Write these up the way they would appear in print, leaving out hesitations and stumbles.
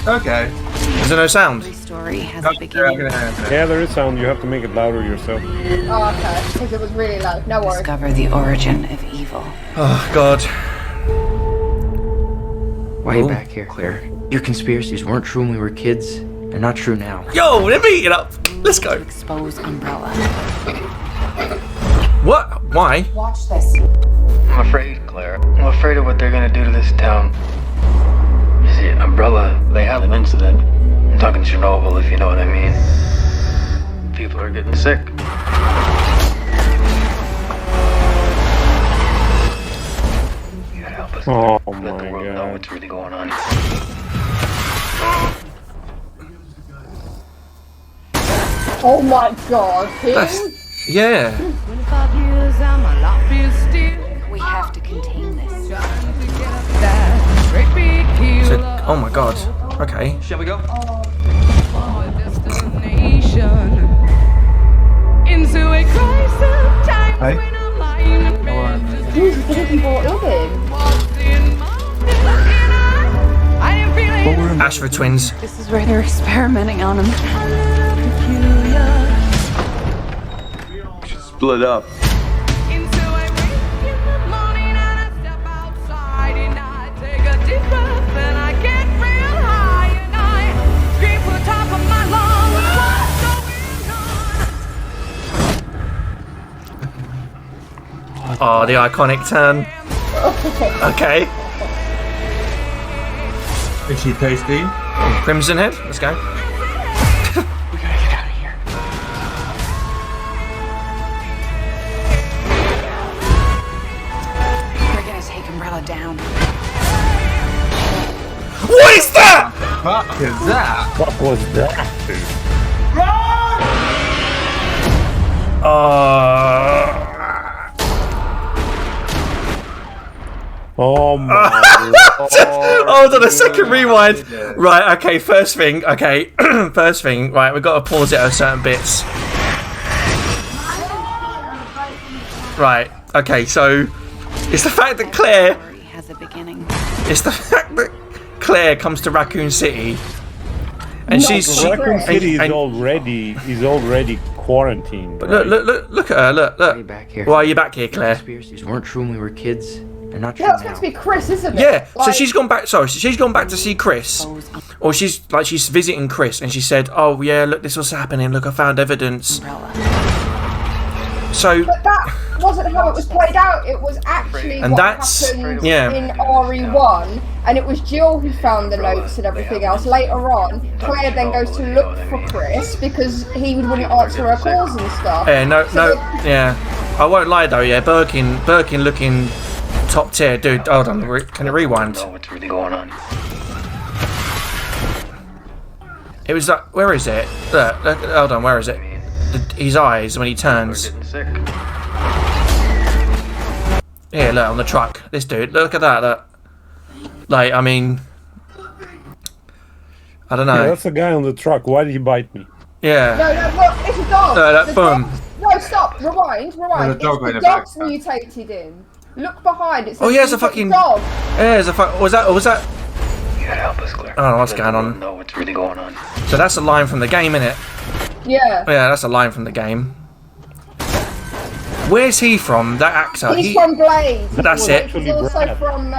Okay. Is there no sound? Every story has a beginning. Yeah, there is sound. You have to make it louder yourself. Oh, okay. Because it was really low. No worries. Discover the origin of evil. Oh, God. Why are you back here, Claire? Your conspiracies weren't true when we were kids. They're not true now. Yo, they're meeting up. Let's go. To expose Umbrella. What? Why? Watch this. I'm afraid, Claire. I'm afraid of what they're gonna do to this town. You see, Umbrella, they had an incident. I'm talking Chernobyl, if you know what I mean. People are getting sick. You gotta help us. Oh Let the my world know god. what's really going on. Oh my god. Him? Yeah. We have to contain this. So, oh my God. Okay. Shall we go? Hey. Who's the people brought in? Ashford twins. This is where they're experimenting on him. Split up. Oh, the iconic turn. Okay. Is she tasty? Crimson Head. Let's go. We gotta get out of here. We're gonna take Umbrella down. What is that? Fuck is that? What was that? Oh my lord. Hold on a second, rewind. Right, okay, first thing, first thing, right, we've got to pause it at certain bits. Right, okay, so it's the fact that Claire, Story has a beginning. it's the fact that Claire comes to Raccoon City and she's Raccoon City and- is already quarantined. look, look at her, look. Why are you back here? Why are you back here, Claire? Conspiracies weren't true when we were kids. They're not true Yeah, it's now. meant to be Chris, isn't it? Yeah, so Like- she's gone back. Sorry, she's gone back to see Chris, or she's visiting Chris, and she said, "Oh yeah, look, this was happening. Look, I found evidence." Umbrella. So, But that wasn't how it was played out. It was actually And what that's- happened yeah. in RE1, and it was Jill who found the notes and everything else. Later on, Claire then goes to look for Chris because he wouldn't answer her calls and stuff. yeah, no, So yeah. I won't lie though. Yeah, Birkin looking top tier, dude. Hold on, can you rewind? Know what's really going on. It was like, where is it? Look, hold on, where is it? His eyes when he People are turns. getting sick. Yeah, look on the truck. This dude, look at that. Look. Like, I mean, I don't Yeah, know. that's the guy on the truck. Why did he bite me? Yeah. No, look, it's a dog. No, The boom. dog's- No, stop. Rewind. There's a dog It's in the the dog's background. mutated in. Look behind. It's Oh, yeah, it's a fucking- dog. Yeah, there's a was that? You gotta help us, Claire. I don't know what's Let the going on. world know what's really going on. So that's a line from the game, innit? Yeah. Yeah, that's a line from the game. Where's he from? That actor? He's from Blaze. That's He's it. also Brad. from.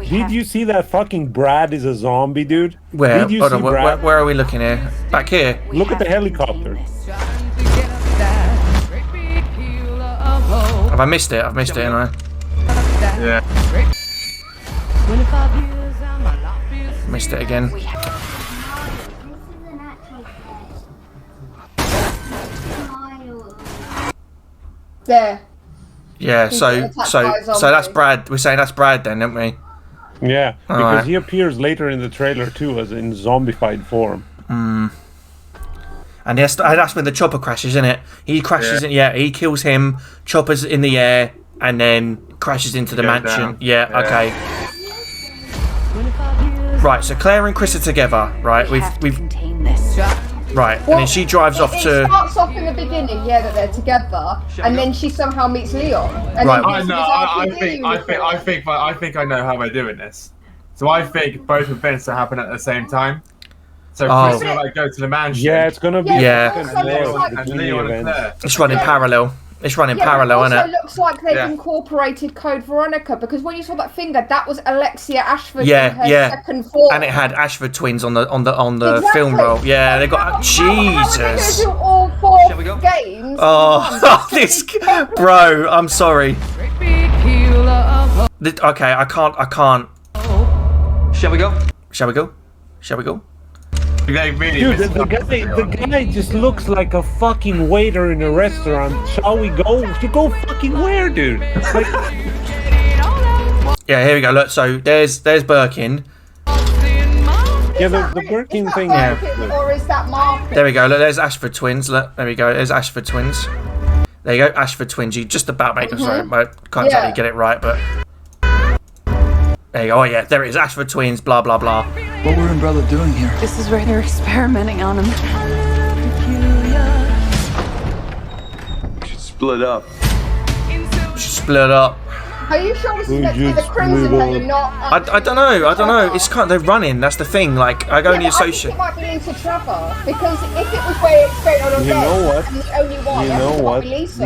Did you see that fucking Brad is a zombie, dude? Where? Did you Hold see on, Brad? where are we looking here? Back here. Look at the helicopter. Have I missed it? I've missed it, haven't Yeah. I? Missed it again. There. Yeah, He's so been attacked by a that's zombie. Brad. We're saying that's Brad then, aren't we? Yeah, because Alright. he appears later in the trailer too, as in zombified form. And that's when the chopper crashes, isn't it? He crashes. He kills him. Chopper's in the air, and then crashes into the Goes mansion. down. Yeah, Yeah. okay. Right, so Claire and Chris are together. Right, We have to we've contain this. right, and then she drives off It to. starts off in the beginning, yeah, that they're together, and then she somehow meets Leon. And Right. then I gets know. his I RPG think. report. I think I know how they're doing this. So I think both events are happening at the same time. So Oh. Chris will like go to the mansion. Yeah, it's gonna be Yeah. back and Also looks forth like- and between the Leon and events. Claire. It's running Yeah. parallel. It's running Yeah, parallel, but it isn't also it? looks like they've Yeah. incorporated Code Veronica, because when you saw that finger, that was Alexia Ashford Yeah, in her yeah. second form. And it had Ashford twins on the Exactly. film roll. Yeah, they got How are they Jesus. gonna do all four Shall we go? games? Oh, this bro, I'm sorry. Okay, I can't. Shall we go? Shall we go? Shall we go? They really Dude, missed the guy just looks like a fucking waiter in a restaurant. Shall we go? To go fucking where, dude? Like, Yeah, here we go. Look, so there's Birkin. yeah, the Birkin thing. Is that Birkin or is that Martin? There we go. Look, there's Ashford twins. Look, there we go. There's Ashford twins. There you go, Ashford twins. You just about make us right. Can't Yeah. exactly get it right, but there you go. Oh yeah, there it is. Ashford twins. Blah blah blah. What were Umbrella doing here? This is where they're experimenting on him. We should split up. Split up. Are you sure this is We meant to be the just Crimson move Head and on. not... I don't know. It's kind of they're running. That's the thing. Like I only I think associate. it might be Lisa Trevor, because if it was where it's straight on a You know what? and the only one, You I know think it might what? be Lisa.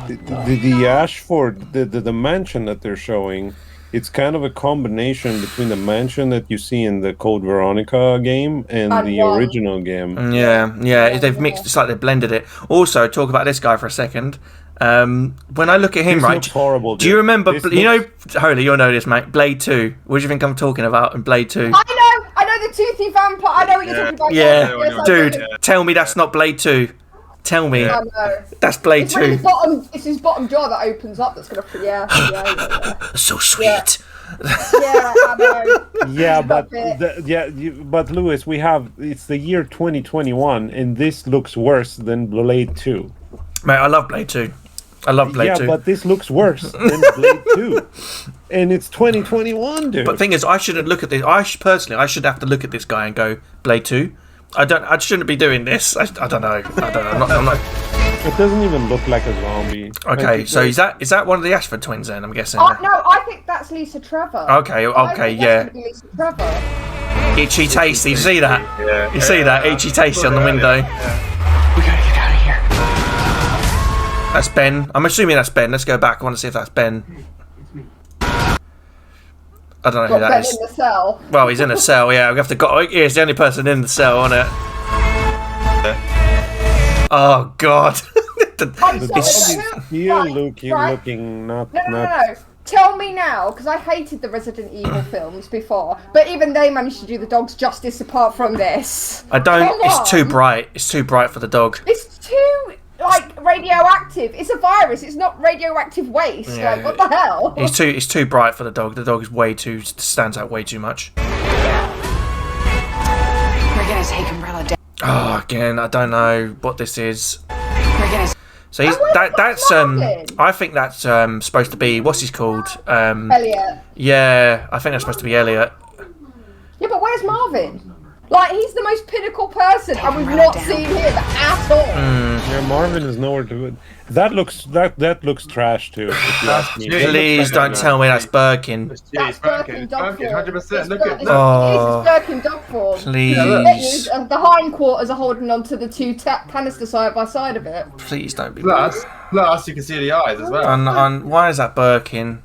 The Ashford, the mansion that they're showing, it's kind of a combination between the mansion that you see in the Code Veronica game and And the one. original game. Yeah. They've mixed. It's like they've blended it. Also, talk about this guy for a second. When I look at him, This right? looks horrible, Do you dude. remember? This You looks- know, Holy, you'll know this, mate. Blade 2. What do you think I'm talking about in Blade 2? I know the toothy vampire. I know what you're talking about. Yeah, yes, I dude. do. Tell me that's not Blade 2. Tell me I know. that's Blade It's really 2. it's his bottom jaw that opens up. That's gonna. Yeah. So sweet. Yeah, I know. Yeah, but it. but Lewis, it's the year 2021, and this looks worse than Blade 2. Mate, I love Blade 2. I love Blade 2. But this looks worse than Blade 2, and it's 2021, dude. But the thing is, I shouldn't look at this. Personally, I should have to look at this guy and go Blade 2. I shouldn't be doing this. I don't know. I'm not. It doesn't even look like a zombie. Okay, Like, so is that one of the Ashford twins then? I'm guessing. No, I think that's Lisa Trevor. Okay, I think yeah. that's gonna be Lisa Trevor. Itchy tasty. You see that? Yeah. You see that? Itchy tasty on the window. We gotta get out of here. That's Ben. I'm assuming that's Ben. Let's go back. I want to see if that's Ben. I don't know who Got that Ben is. in the cell. Well, he's in a cell. Yeah, we have to go. He's the only person in the cell, isn't it? Oh God. I'm It's- sorry, who- Here right, looking right. looking not No. Tell me now, because I hated the Resident Evil films before, but even they managed to do the dogs justice apart from this. I don't. Come It's too on. bright. It's too bright for the dog. It's too, radioactive. It's a virus. It's not radioactive waste. Yeah. What the hell? It's too bright for the dog. The dog is stands out way too much. We're gonna take Umbrella down. Oh, again, I don't know what this is. We're gonna. So he's where's that's Marvin? I think that's supposed to be what's he called? Elliot. Yeah, I think that's supposed to be Elliot. Yeah, but where's Marvin? Like, he's the most pinnacle person, and we've him not down. seen him at all. Yeah, Marvin is nowhere to. That looks trash too. If you ask me. Please don't tell me that's Birkin. That's Birkin dog form. 100%. Look at Oh. It's Birkin dog form. Please, The hindquarters are holding on to the two canisters side by side of it. please don't be. Plus, you can see the eyes as well. And why is that Birkin?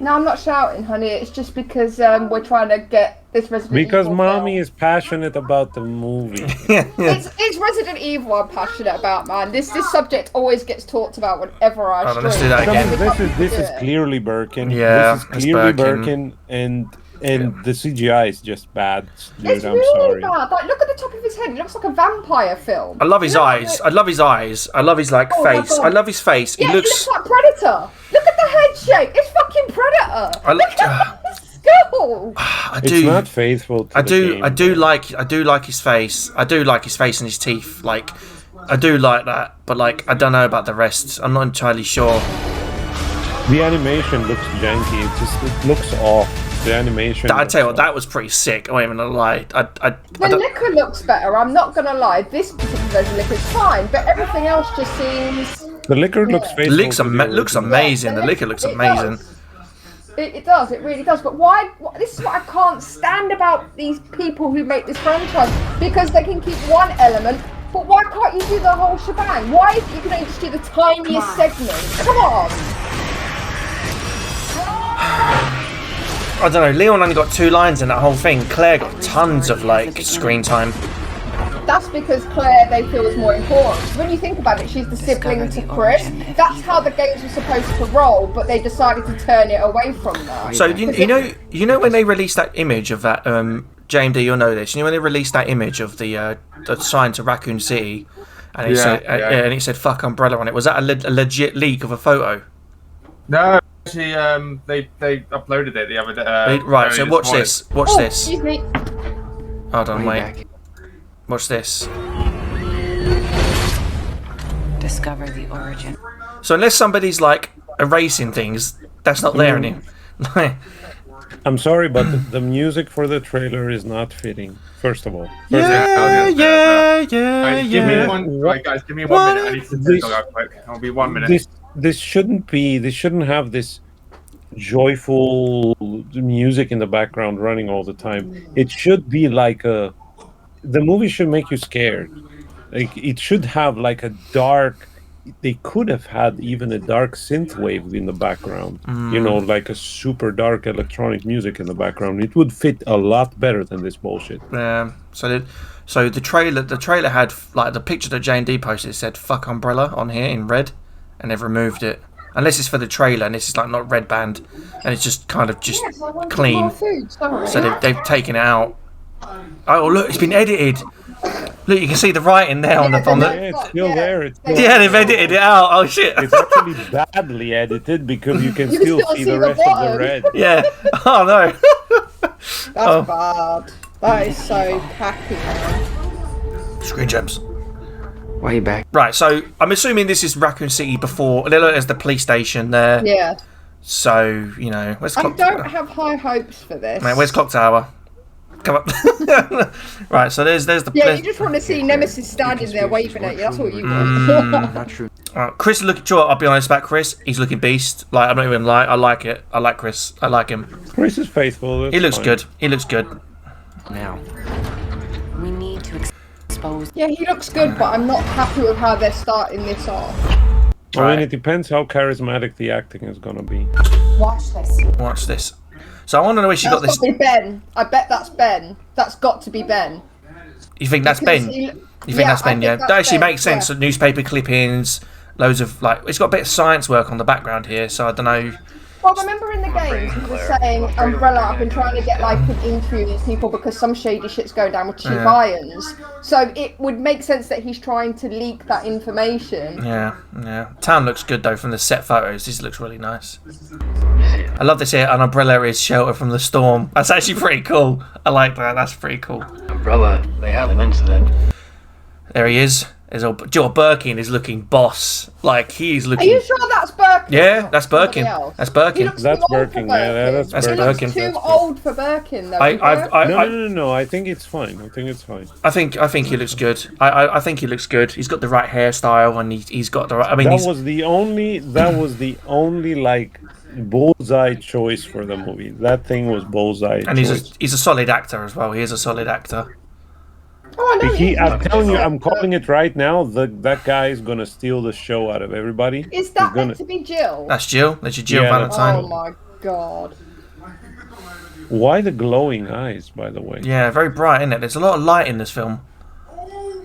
No, I'm not shouting, honey. It's just because we're trying to get this Resident Because Evil mommy film. is passionate about the movie. It's Resident Evil I'm passionate about, man. This subject always gets talked about whenever I Hold on, stream. let's do that I again. mean, this is clearly Birkin. Yeah, this is it's clearly Birkin. Birkin, and the CGI is just bad, dude. It's I'm really sorry. bad. Like, look at the top of his head. It looks like a vampire film. I love his You know, eyes. I love his eyes. I love his Oh my face. God. I love his face. Yeah, He looks. like Predator. Look at the head shape. It's fucking Predator. I look. Look at the skull. I It's do. not faithful to I the do. game. I do like his face. I do like his face and his teeth. Like, I do like that. But like, I don't know about the rest. I'm not entirely sure. The animation looks janky. It looks off. The animation. I tell you what, looks that was pretty sick. I ain't even gonna lie. I The don't, liquor looks better. I'm not gonna lie. This particular version of liquor is fine, but everything else just seems. off. The liquor looks faithful. looks to the looks original. amazing. The liquor looks It amazing. does. It does, it really does. But why? This is what I can't stand about these people who make this franchise. Because they can keep one element, but why can't you do the whole shebang? Why is it you can only just do the tiniest segment? Come on! I don't know, Leon only got 2 lines in that whole thing. Claire got tons of, like, screen time. That's because Claire, they feel, is more important. When you think about it, she's the sibling to Chris. That's how the games were supposed to roll, but they decided to turn it away from that. So, you know when they released that image of that, JMD, you'll know this. You know when they released that image of the sign to Raccoon City, and it said "fuck Umbrella" on it. Was that a legit leak of a photo? No, actually, they uploaded it the other day. Right. So watch this. Watch this. Excuse me. Hold on, wait. Watch this. Discover the origin. So unless somebody's like erasing things, that's not there anymore. I'm sorry, but the music for the trailer is not fitting. First of all. Yeah. Give me one. Right, guys, give me 1 minute. I need to take a look quick. It'll be 1 minute. This shouldn't have this joyful music in the background running all the time. It should be like the movie should make you scared. Like it should have like a dark. They could have had even a dark synth wave in the background. You know, like a super dark electronic music in the background. It would fit a lot better than this bullshit. Yeah. So the trailer had like the picture that J&D posted said "fuck Umbrella" on here in red, and they've removed it. Unless it's for the trailer, and this is like not red band, and it's just kind of just clean. So they've taken it out. Oh look, it's been edited. Look, you can see the writing there on the. Yeah, it's still there. Yeah, they've edited it out. Oh shit! It's actually badly edited because you can still see the rest of the red. Yeah. Oh no. That's bad. That is so tacky, man. Screen gems. Why are you back? Right, so I'm assuming this is Raccoon City before. There's the police station there. Yeah. So you know, where's I Clock don't Tower? have high hopes for this. Mate, where's Clock Tower? Come up. Right, so there's the. Yeah, you just want to see Nemesis standing there waving at you. That's what you want. Not true. Chris is looking. Sure, I'll be honest about Chris. He's looking beast. Like I'm not even lie. I like it. I like Chris. I like him. Chris is faithful. He looks good. He looks good. Now. We need to expose. Yeah, he looks good, but I'm not happy with how they're starting this off. I mean, it depends how charismatic the acting is gonna be. Watch this. Watch this. So I want to know where she got That's this. got to be Ben. I bet that's Ben. That's got to be Ben. You think that's Because Ben? he- You think that's Ben? Yeah, that's that actually Ben, makes sense. yeah. Newspaper clippings, loads of like. It's got a bit of science work on the background here, so I don't know. Well, remember in the games he was saying, Umbrella, I've been trying to get like an interview with these people because some shady shit's going down with cheap irons. So it would make sense that he's trying to leak that information. Yeah. Town looks good though from the set photos. This looks really nice. I love this here. An umbrella is shelter from the storm. That's actually pretty cool. I like that. That's pretty cool. Umbrella, they had an incident. There he is. Joel Birkin is looking boss. Like he's Are looking. you sure that's Birkin? Yeah, that's Birkin. Somebody else? That's He Birkin. looks That's too old Birkin, for yeah, that's That's He Birkin. looks too That's old for Birkin, though. No, I think it's fine. I think he looks good. I think he looks good. He's got the right hairstyle and he's got the right. I mean, That was the only like bullseye choice for the movie. That thing was bullseye. and choice. he's a solid actor as well. He is a solid actor. Oh, I know I'm telling you, I'm calling it right now. That guy is gonna steal the show out of everybody. Is that He's gonna- meant to be Jill? That's Jill. That's your Jill Yeah, that's Valentine. Oh my god. Why the glowing eyes, by the way? Yeah, very bright, isn't it? There's a lot of light in this film. Oh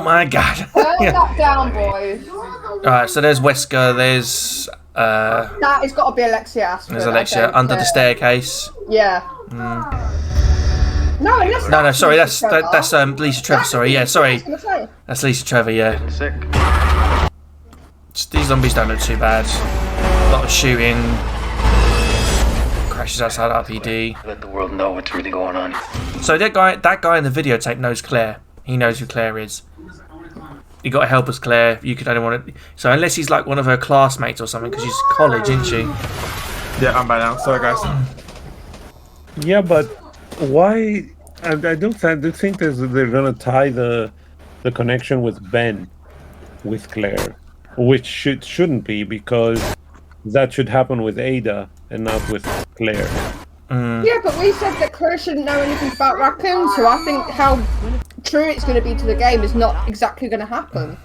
my god. Turn Yeah. that down, boys. Alright, so there's Wesker, there's That has got to be Alexia Ashford. there's I Alexia don't under the care. staircase. Yeah. No, unless No, sorry, that's Lisa Trevor. that's Lisa Trevor. Sorry, yeah, I sorry, was gonna say. that's Lisa Trevor. Yeah, Sick. these zombies don't look too bad. A lot of shooting, crashes outside RPD. Let the world know what's really going on. So that guy in the videotape knows Claire. He knows who Claire is. You got to help us, Claire. You could only want to. So unless he's like one of her classmates or something, because she's college, isn't she? Yeah, I'm back now. Sorry, guys. Yeah, but why? I do think they're gonna tie the connection with Ben, with Claire, which shouldn't be, because that should happen with Ada and not with Claire. Yeah, but we said that Claire shouldn't know anything about Raccoon, so I think how true it's going to be to the game is not exactly going to happen.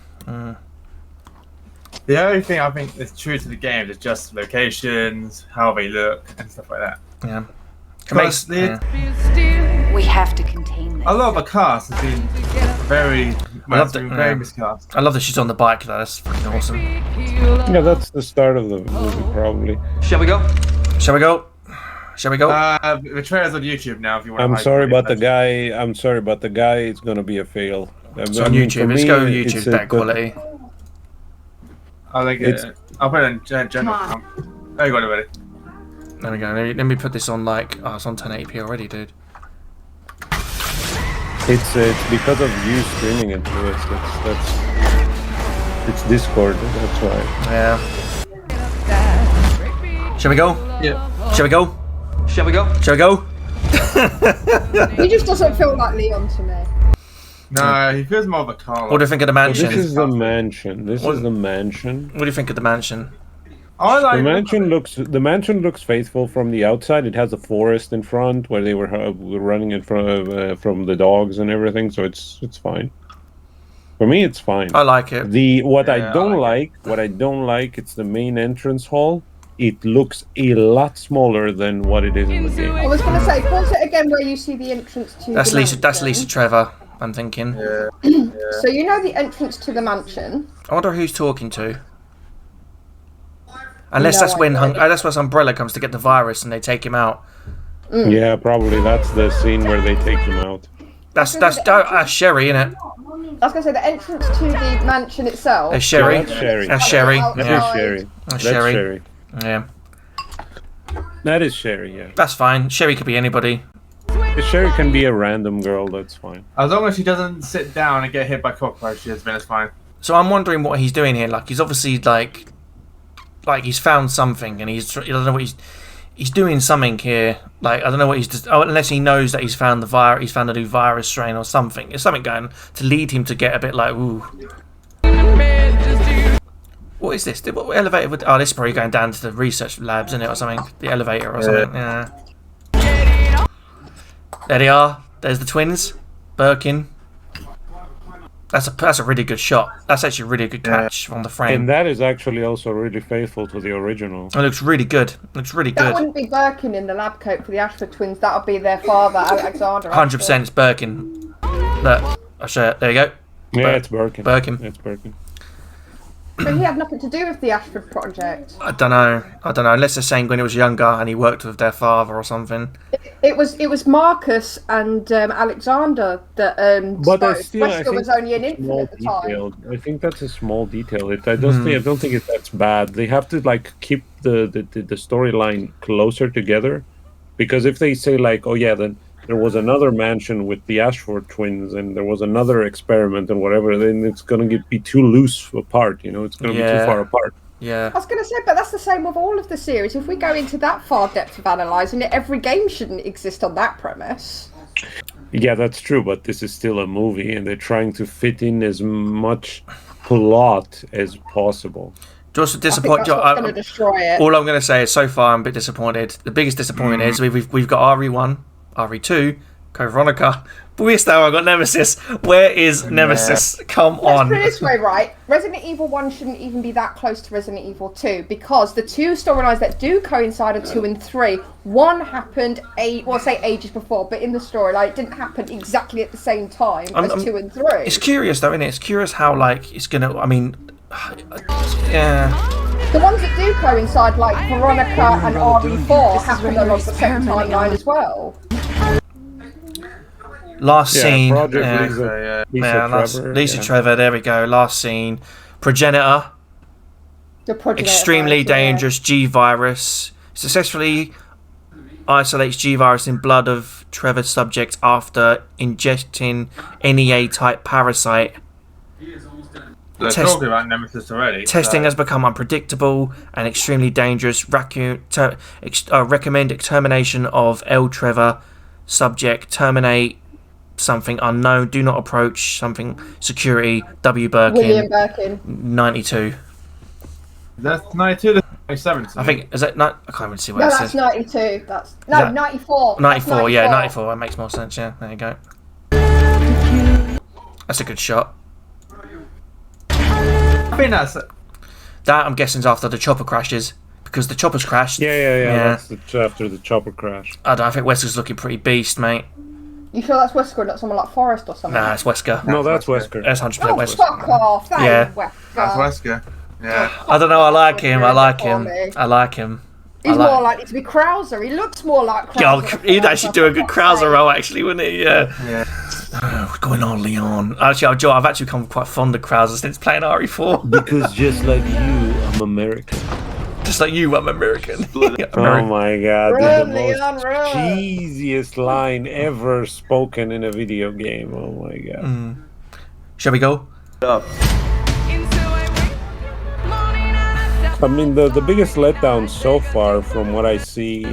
The only thing I think is true to the game is just locations, how they look, and stuff like that. Yeah. Because We have to contain this. a lot of the cast has been very miscast. I love that she's on the bike though. That's fucking awesome. Yeah, that's the start of the movie, probably. Shall we go? Shall we go? Shall we go? The trailer's on YouTube now. If you want. I'm sorry about the guy. I'm sorry about the guy. It's gonna be a fail. It's on YouTube. Let's go YouTube. That quality. I'll put it in general. Oh, you got it ready. There we go. Let me put this on like. Oh, it's on 1080p already, dude. It's because of you streaming it to us. That's it's Discord. That's why. Yeah. Shall we go? Yeah. Shall we go? Shall we go? Shall we go? He just doesn't feel like Leon to me. No, he feels more of a car. What do you think of the mansion? This is the mansion. This is the mansion. What do you think of the mansion? I like The mansion looks faithful from the outside. It has a forest in front where they were running in front of from the dogs and everything. So it's fine. For me, it's fine. I like it. What I don't like, it's the main entrance hall. It looks a lot smaller than what it is in the game. I was going to say, pause it again where you see the entrance to That's the Lisa. mansion. That's Lisa Trevor. I'm thinking. Yeah. So you know the entrance to the mansion. I wonder who's talking to. Unless No that's when idea. that's when Umbrella comes to get the virus and they take him out. Yeah, probably that's the scene where they take him out. That's Sherry, isn't it? I was going to say the entrance to the mansion itself. That's Sherry. Yeah, that's Sherry. That's Sherry. Outside. That Yeah. is Sherry. That's That's Sherry. Sherry. Yeah. That is Sherry. Yeah. That's fine. Sherry could be anybody. If Sherry can be a random girl, that's fine. As long as she doesn't sit down and get hit by cockroaches, then it's fine. So I'm wondering what he's doing here. Like he's obviously like he's found something and I don't know what he's doing something here. Like I don't know what unless he knows that he's found the virus, he's found a new virus strain or something. There's something going to lead him to get a bit like ooh. What is this? What elevator would? Oh, this is probably going down to the research labs, isn't it, or something? The elevator or something. Yeah. There they are. There's the twins, Birkin. That's a really good shot. That's actually a really good catch on the frame. And that is actually also really faithful to the original. It looks really good. Looks really That good. wouldn't be Birkin in the lab coat for the Ashford twins. That would be their father, Alexander. 100% it's Birkin. Look, I'll show it. There you go. Yeah, it's Birkin. Birkin. It's Birkin. So he had nothing to do with the Ashford project. I don't know. Unless they're saying when he was younger and he worked with their father or something. It was Marcus and Alexander that But I spoke. still, I Wesker think was only an that's infant small at the time. detail. I think that's a small detail. I don't think that's bad. They have to like keep the storyline closer together, because if they say like, oh yeah, then there was another mansion with the Ashford twins and there was another experiment and whatever, then it's gonna be too loose apart. You know, it's gonna be too far apart. Yeah. I was going to say, but that's the same with all of the series. If we go into that far depth of analysing it, every game shouldn't exist on that premise. Yeah, that's true, but this is still a movie, and they're trying to fit in as much plot as possible. Just I think disappointed. that's what's going to destroy it. All I'm going to say is so far I'm a bit disappointed. The biggest disappointment is we've got RE1, RE2, Code Veronica, but we still haven't got Nemesis. Where is Nemesis? Come Let's on. put it this way, right? Resident Evil 1 shouldn't even be that close to Resident Evil 2 because the two storylines that do coincide are 2 and 3. One happened, ages before, but in the storyline it didn't happen exactly at the same time as 2 and 3. It's curious though, isn't it? It's curious how like it's gonna. I mean, yeah. The ones that do coincide, like Veronica and RE4, happen along the same timeline as well. Last scene. Project Lisa Trevor. There we go. Last scene. Progenitor. The progenitor Extremely virus, yeah. dangerous G virus. Successfully isolates G virus in blood of Trevor's subject after injecting NEA type parasite. They're talking about Nemesis already. Testing has become unpredictable and extremely dangerous. Raccoon recommend extermination of L. Trevor subject. Terminate something unknown. Do not approach something. Security. W. Birkin. William Birkin. 92. That's 92. 97. I think is it? No, I can't even see what No, it that's says. 92. That's that- 94. 94, yeah, 94. That makes more sense. Yeah, there you go. That's a good shot. I think that's. That I'm guessing is after the chopper crashes because the chopper's crashed. Yeah. That's after the chopper crash. I don't know, I think Wesker's looking pretty beast, mate. You sure that's Wesker, not someone like Forrest or something? Nah, it's Wesker. No, that's Wesker. That's 100% Oh, Wesker. fuck off! That Yeah. is Wesker. That's Wesker. Yeah. I don't know. I like him. I like him. For me. I like him. He's I like- more likely to be Krauser. He looks more like Yeah, Krauser. he'd actually do a good Krauser role, actually, wouldn't he? Yeah. Yeah. What's going on, Leon? Actually, Joe, I've actually become quite fond of Krauser since playing RE4. Because just like you, I'm American. Just like you, I'm American. Oh my god, this Run, is the Leon, most run. cheesiest line ever spoken in a video game. Oh my god. Shall we go? I mean, the biggest letdown so far from what I see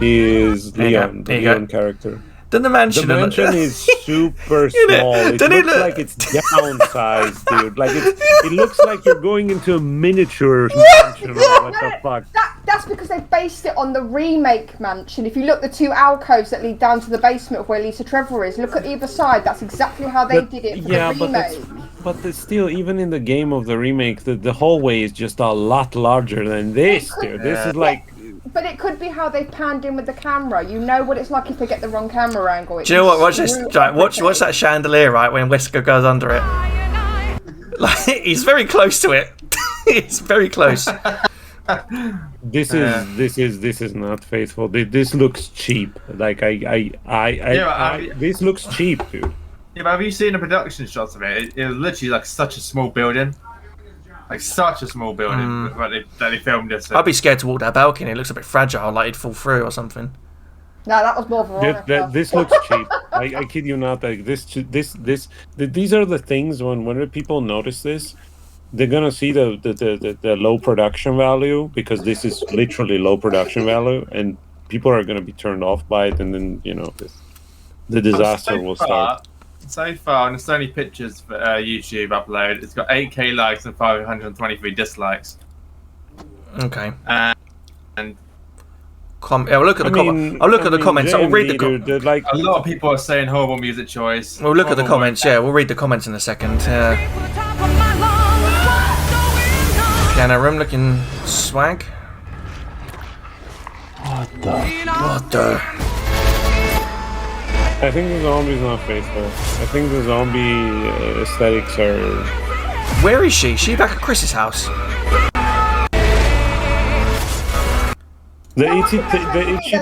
is There you go, Leon, the there you go. Leon character. Then the mansion. The mansion is super Isn't it? small. It Doesn't it looks look- like it's downsized, dude. Like it looks like you're going into a miniature mansion. What the fuck? That's because they based it on the remake mansion. If you look, the two alcoves that lead down to the basement of where Lisa Trevor is, look at either side. That's exactly how they did it for the remake. But still, even in the game of the remake, the hallway is just a lot larger than this, dude. This is like. But it could be how they panned in with the camera. You know what it's like if they get the wrong camera angle. Do you know what? Watch this. Right, watch that chandelier, right, when Wesker goes under it. Like, he's very close to it. He's very close. This is not faithful. This looks cheap. Like this looks cheap, dude. Yeah, but have you seen the production shots of it? It was literally like such a small building. Like such a small building that they filmed this. I'd be scared to walk that balcony. It looks a bit fragile, like it'd fall through or something. No, that was more Veronica. This looks cheap. I kid you not. Like these are the things when people notice this, they're gonna see the low production value because this is literally low production value, and people are gonna be turned off by it, and then the disaster will start. So far, on the Sony pictures for YouTube upload, it's got 8K likes and 523 dislikes. Okay. And I'll look at the I'll look at the comments. I'll read the comments. Like a lot of people are saying horrible music choice. We'll look at the comments. Yeah, we'll read the comments in a second. Piano room looking swag. What the? I think the zombie's not faithful. I think the zombie aesthetics are. Where is she? Is she back at Chris's house? The itchy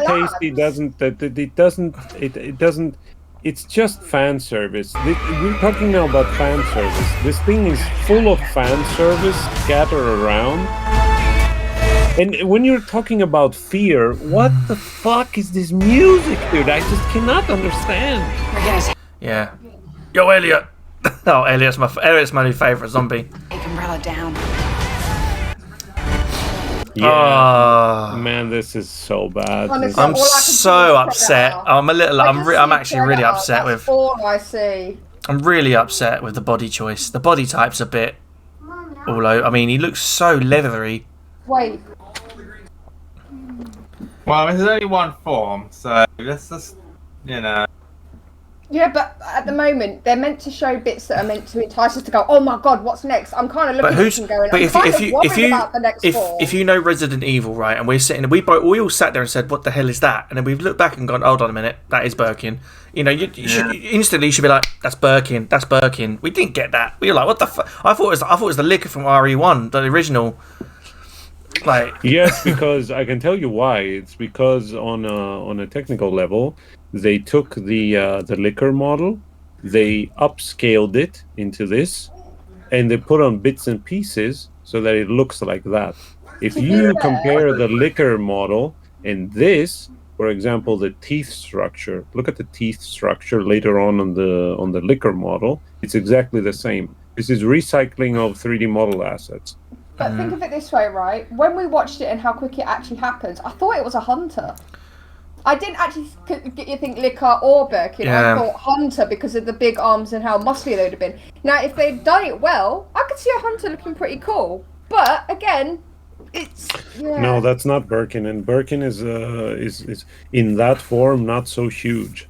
tasty doesn't. It's just fan service. We're talking now about fan service. This thing is full of fan service scattered around. And when you're talking about fear, what the fuck is this music, dude? I just cannot understand. Yeah. Yo, Elliot. Oh, Elliot's my new favourite zombie. Take Umbrella down. Yeah, man, this is so bad. Honestly, I'm all I can see so is upset. Predator. I'm actually really upset with. That's all I see. I'm really upset with the body choice. The body type's a bit all over. I mean, he looks so leathery. Wait. Well, there's only one form, so let's just, Yeah, but at the moment they're meant to show bits that are meant to entice us to go, oh my god, what's next? I'm kind of looking at this and going, I'm kind of worried about the next form. if you know Resident Evil, right, and we're sitting, we all sat there and said, what the hell is that? And then we've looked back and gone, hold on a minute, that is Birkin. You know, you should instantly you should be like, that's Birkin, that's Birkin. We didn't get that. We were like, what the fuck? I thought it was the liquor from RE1, the original. Like yes, because I can tell you why. It's because on a technical level, they took the liquor model, they upscaled it into this, and they put on bits and pieces so that it looks like that. If you compare the liquor model and this, for example, the teeth structure, look at the teeth structure later on the liquor model. It's exactly the same. This is recycling of 3D model assets. But think of it this way, right? When we watched it and how quick it actually happens, I thought it was a hunter. I didn't actually think Licker or Birkin. Yeah. I thought hunter because of the big arms and how muscly they would have been. Now, if they'd done it well, I could see a hunter looking pretty cool. But again, it's yeah. No, that's not Birkin, and Birkin is in that form not so huge.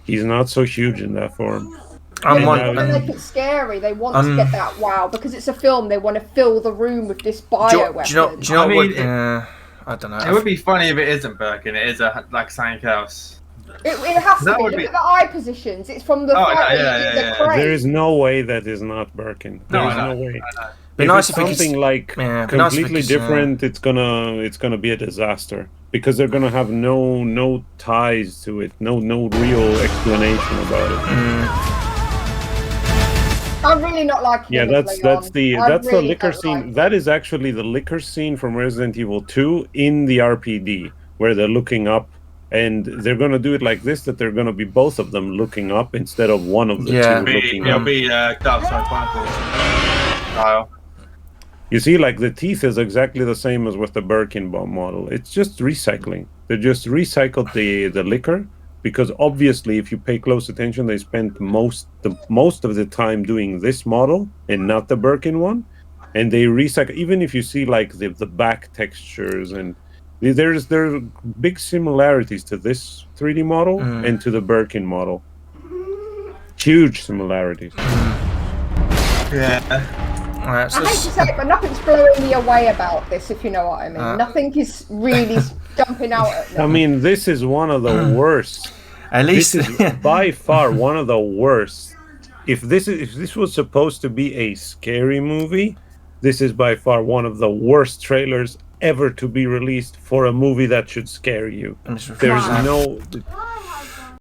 He's not so huge in that form. I'm They one. want to make it scary. They want to get that wow because it's a film. They want to fill the room with this bio weapon. Do you know I what? mean, I don't know. It would be funny if it isn't Birkin. It is like something else. It has to That be. would Look be- at the eye positions. It's from the Oh, fight yeah, in yeah, the yeah. crate. There is no way that is not Birkin. There No, is I know, no way. I know. Be If nice it's if it could something like yeah, be nice if it completely could, different, it's gonna be a disaster because they're gonna have no ties to it, no real explanation about it. I'm really not liking Yeah, him as that's Leon. the I really liquor don't scene. like That is actually the liquor scene from Resident Evil 2 in the RPD, where they're looking up, and they're gonna do it like this: that they're gonna be both of them looking up instead of one of the Yeah. two looking It'll up. be Dark Side Chronicles style. You see, like the teeth is exactly the same as with the Birkin bomb model. It's just recycling. They just recycled the liquor because obviously, if you pay close attention, they spent most of the time doing this model and not the Birkin one. And they recycle. Even if you see like the back textures and there are big similarities to this 3D model and to the Birkin model. Huge similarities. Yeah. Alright, so I hate to say it, but nothing's blowing me away about this, if you know what I mean. Nothing is really jumping out at me. I mean, this is one of the worst. at least This is by far one of the worst. If this was supposed to be a scary movie, this is by far one of the worst trailers ever to be released for a movie that should scare you. There's no